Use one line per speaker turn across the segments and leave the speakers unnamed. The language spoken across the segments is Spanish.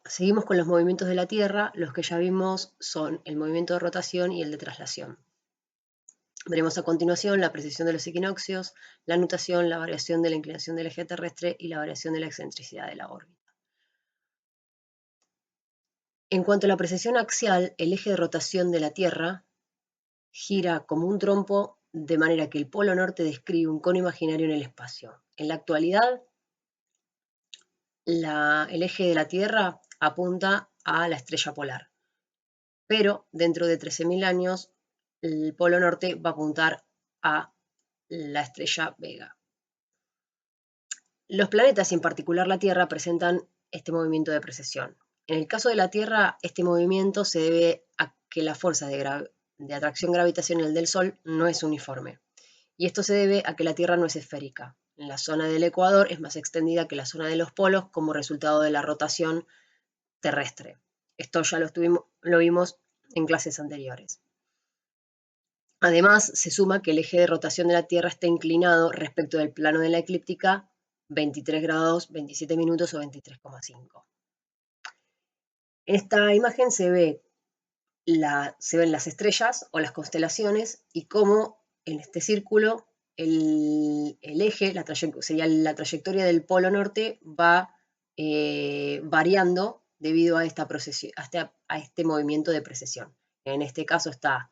Seguimos con los movimientos de la Tierra. Los que ya vimos son el movimiento de rotación y el de traslación. Veremos a continuación la precesión de los equinoccios, la nutación, la variación de la inclinación del eje terrestre y la variación de la excentricidad de la órbita. En cuanto a la precesión axial, el eje de rotación de la Tierra gira como un trompo, de manera que el polo norte describe un cono imaginario en el espacio. En la actualidad, el eje de la Tierra apunta a la estrella polar, pero dentro de 13.000 años el polo norte va a apuntar a la estrella Vega. Los planetas y en particular la Tierra presentan este movimiento de precesión. En el caso de la Tierra, este movimiento se debe a que la fuerza de atracción gravitacional del Sol no es uniforme. Y esto se debe a que la Tierra no es esférica. La zona del ecuador es más extendida que la zona de los polos como resultado de la rotación terrestre. Esto ya lo vimos en clases anteriores. Además, se suma que el eje de rotación de la Tierra está inclinado respecto del plano de la eclíptica 23 grados, 27 minutos o 23,5. En esta imagen se ven las estrellas o las constelaciones y cómo en este círculo el eje, sería la trayectoria del polo norte, va variando debido a este movimiento de precesión. En este caso está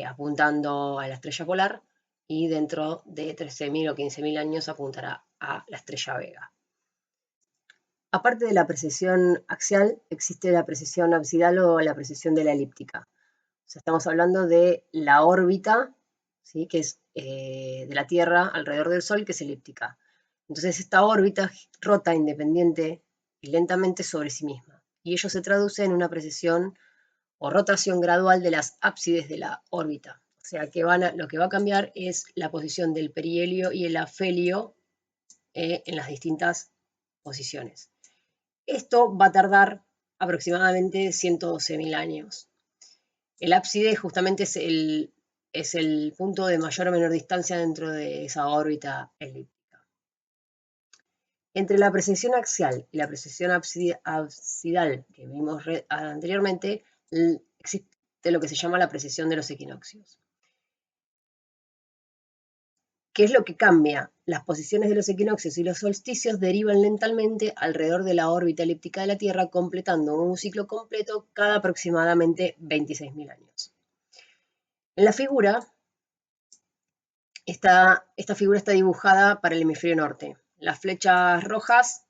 apuntando a la estrella polar y dentro de 13.000 o 15.000 años apuntará a la estrella Vega. Aparte de la precesión axial, existe la precesión absidal o la precesión de la elíptica. O sea, estamos hablando de la órbita, ¿sí? Que es de la Tierra alrededor del Sol, que es elíptica. Entonces, esta órbita rota independiente y lentamente sobre sí misma. Y ello se traduce en una precesión o rotación gradual de las ábsides de la órbita. O sea, que lo que va a cambiar es la posición del perihelio y el afelio en las distintas posiciones. Esto va a tardar aproximadamente 112.000 años. El ábside justamente es el punto de mayor o menor distancia dentro de esa órbita elíptica. Entre la precesión axial y la precesión absidal que vimos anteriormente, existe lo que se llama la precesión de los equinoccios. ¿Qué es lo que cambia? Las posiciones de los equinoccios y los solsticios derivan lentamente alrededor de la órbita elíptica de la Tierra, completando un ciclo completo cada aproximadamente 26.000 años. En la figura, esta figura está dibujada para el hemisferio norte. Las flechas rojas,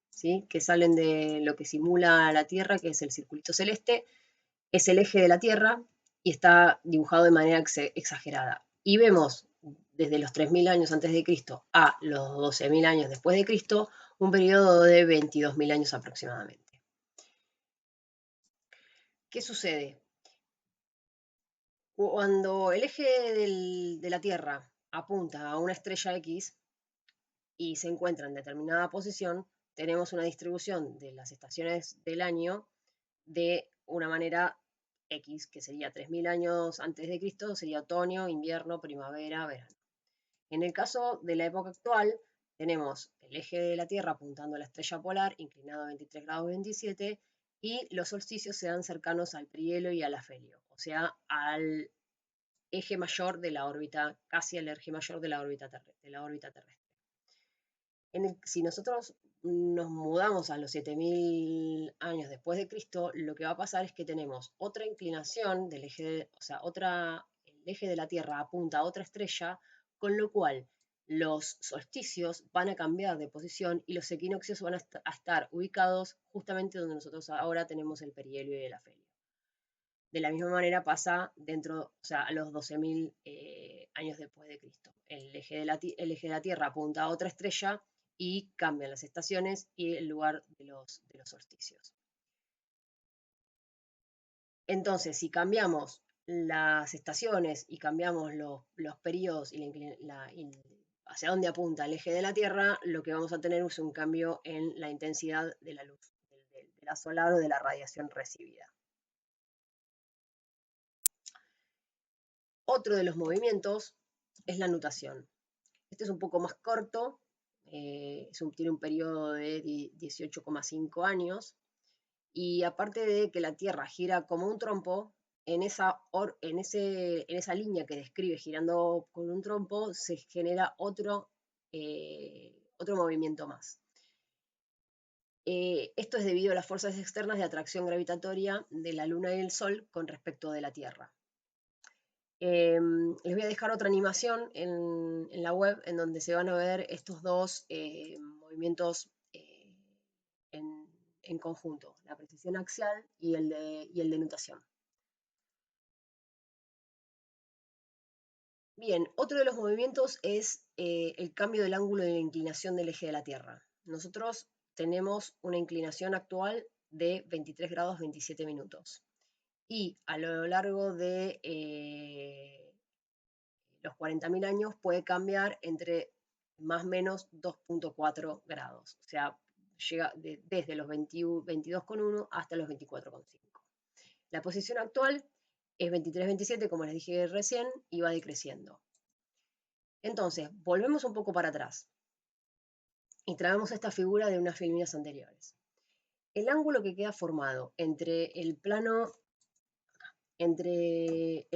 ¿sí? Que salen de lo que simula la Tierra, que es el circulito celeste, es el eje de la Tierra y está dibujado de manera exagerada. Y vemos desde los 3.000 años antes de Cristo a los 12.000 años después de Cristo, un periodo de 22.000 años aproximadamente. ¿Qué sucede? Cuando el eje de la Tierra apunta a una estrella X y se encuentra en determinada posición, tenemos una distribución de las estaciones del año de una manera X, que sería 3.000 años antes de Cristo, sería otoño, invierno, primavera, verano. En el caso de la época actual, tenemos el eje de la Tierra apuntando a la estrella polar, inclinado a 23 grados 27, y los solsticios se dan cercanos al perihelio y al afelio, o sea, al eje mayor de la órbita, casi al eje mayor de la órbita terrestre. Si nosotros nos mudamos a los 7.000 años después de Cristo, lo que va a pasar es que tenemos otra inclinación del eje, o sea, el eje de la Tierra apunta a otra estrella, con lo cual los solsticios van a cambiar de posición y los equinoccios van a estar ubicados justamente donde nosotros ahora tenemos el perihelio y el afelio. De la misma manera pasa o sea, a los 12.000 años después de Cristo. El eje de la Tierra apunta a otra estrella y cambian las estaciones y el lugar de los solsticios. Entonces, si cambiamos las estaciones y cambiamos los periodos y hacia dónde apunta el eje de la Tierra, lo que vamos a tener es un cambio en la intensidad de la luz, de la solar o de la radiación recibida. Otro de los movimientos es la nutación. Este es un poco más corto, tiene un periodo de 18,5 años Y aparte de que la Tierra gira como un trompo, en esa línea que describe girando con un trompo se genera otro movimiento más. Esto es debido a las fuerzas externas de atracción gravitatoria de la Luna y el Sol con respecto de la Tierra. Les voy a dejar otra animación en la web en donde se van a ver estos dos movimientos en conjunto, la precesión axial y el de nutación. Bien, otro de los movimientos es el cambio del ángulo de la inclinación del eje de la Tierra. Nosotros tenemos una inclinación actual de 23 grados 27 minutos. Y a lo largo de los 40.000 años puede cambiar entre más o menos 2.4 grados. O sea, llega desde los 22,1 hasta los 24,5. La posición actual es 23-27, como les dije recién, y va decreciendo. Entonces, volvemos un poco para atrás y traemos esta figura de unas filminas anteriores. El ángulo que queda formado entre el plano de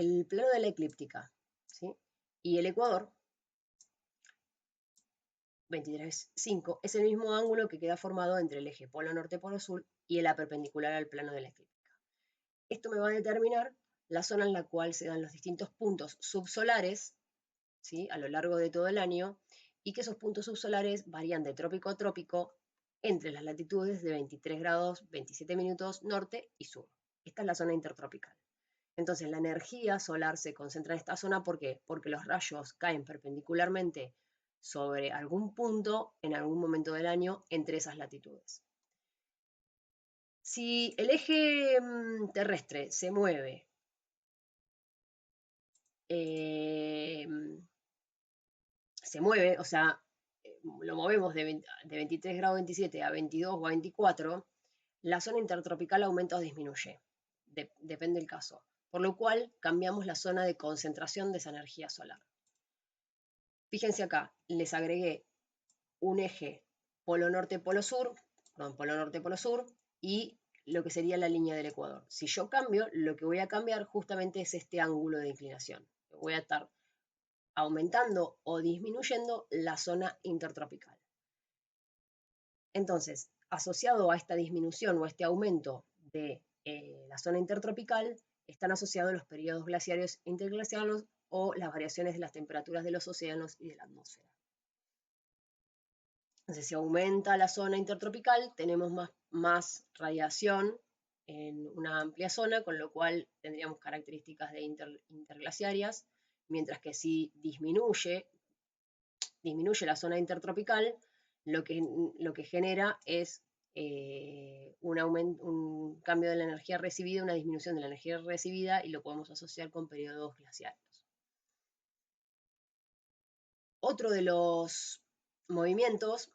la eclíptica, ¿sí?, y el ecuador, 23,5, es el mismo ángulo que queda formado entre el eje polo norte-polo sur y la perpendicular al plano de la eclíptica. Esto me va a determinar la zona en la cual se dan los distintos puntos subsolares, ¿sí?, a lo largo de todo el año, y que esos puntos subsolares varían de trópico a trópico entre las latitudes de 23 grados 27 minutos norte y sur. Esta es la zona intertropical. Entonces la energía solar se concentra en esta zona. ¿Por qué? Porque los rayos caen perpendicularmente sobre algún punto en algún momento del año entre esas latitudes. Si el eje terrestre se mueve o sea, lo movemos de 23 grados 27 a 22 o a 24, la zona intertropical aumenta o disminuye, depende del caso, por lo cual cambiamos la zona de concentración de esa energía solar. Fíjense acá, les agregué un eje polo norte-polo sur, y lo que sería la línea del ecuador. Si yo cambio, lo que voy a cambiar justamente es este ángulo de inclinación. Voy a estar aumentando o disminuyendo la zona intertropical. Entonces, asociado a esta disminución o a este aumento de la zona intertropical, están asociados los periodos glaciarios interglaciares o las variaciones de las temperaturas de los océanos y de la atmósfera. Entonces, si aumenta la zona intertropical, tenemos más radiación en una amplia zona, con lo cual tendríamos características de interglaciarias, mientras que si disminuye la zona intertropical, lo que genera es un cambio de la energía recibida, una disminución de la energía recibida, y lo podemos asociar con periodos glaciarios. Otro de los movimientos,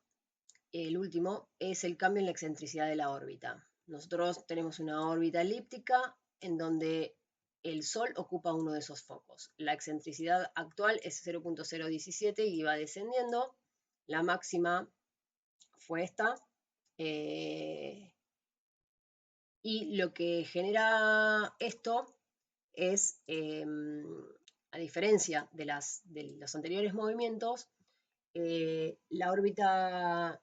el último, es el cambio en la excentricidad de la órbita. Nosotros tenemos una órbita elíptica en donde el Sol ocupa uno de esos focos. La excentricidad actual es 0.017 y va descendiendo. La máxima fue esta. Y lo que genera esto es, a diferencia de los anteriores movimientos, la órbita,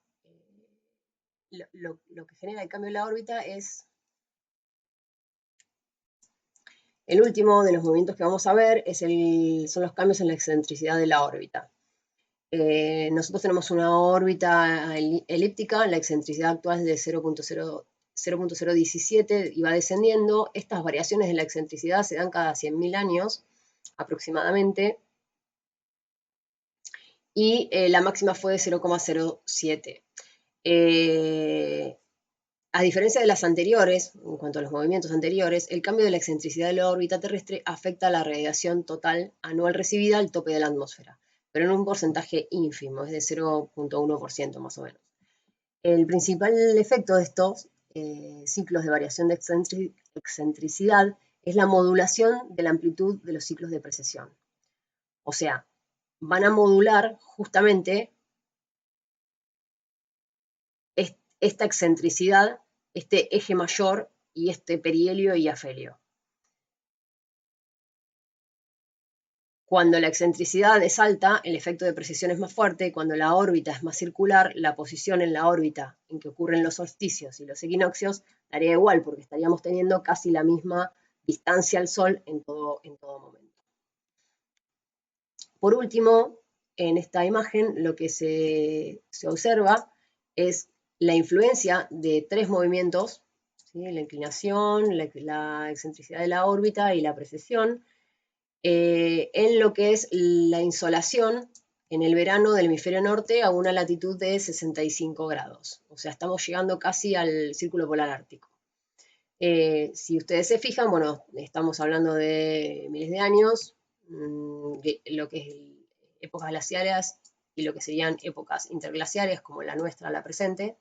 lo que genera el cambio en la órbita es el último de los movimientos que vamos a ver, son los cambios en la excentricidad de la órbita. Nosotros tenemos una órbita elíptica, la excentricidad actual es de 0.017 y va descendiendo. Estas variaciones de la excentricidad se dan cada 100.000 años aproximadamente, y la máxima fue de 0.07. A diferencia de las anteriores, en cuanto a los movimientos anteriores, el cambio de la excentricidad de la órbita terrestre afecta a la radiación total anual recibida al tope de la atmósfera, pero en un porcentaje ínfimo, es de 0.1% más o menos. El principal efecto de estos ciclos de variación de excentricidad es la modulación de la amplitud de los ciclos de precesión. O sea, van a modular justamente esta excentricidad este eje mayor y este perihelio y afelio. Cuando la excentricidad es alta, el efecto de precesión es más fuerte. Cuando la órbita es más circular, la posición en la órbita en que ocurren los solsticios y los equinoccios daría igual, porque estaríamos teniendo casi la misma distancia al Sol en todo momento. Por último, en esta imagen lo que se observa es la influencia de tres movimientos, ¿sí? La inclinación, la excentricidad de la órbita y la precesión, en lo que es la insolación en el verano del hemisferio norte a una latitud de 65 grados. O sea, estamos llegando casi al círculo polar ártico. Si ustedes se fijan, bueno, estamos hablando de miles de años, lo que es épocas glaciares y lo que serían épocas interglaciares como la nuestra, la presente,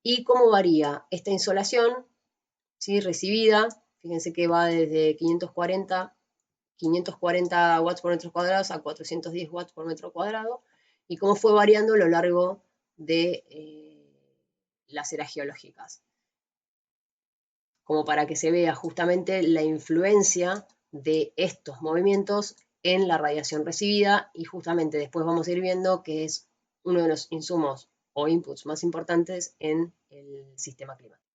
y cómo varía esta insolación, ¿sí? Recibida, fíjense que va desde 540 watts por metro cuadrado a 410 watts por metro cuadrado, y cómo fue variando a lo largo de las eras geológicas, como para que se vea justamente la influencia de estos movimientos en la radiación recibida, y justamente después vamos a ir viendo que es uno de los insumos o inputs más importantes en el sistema climático.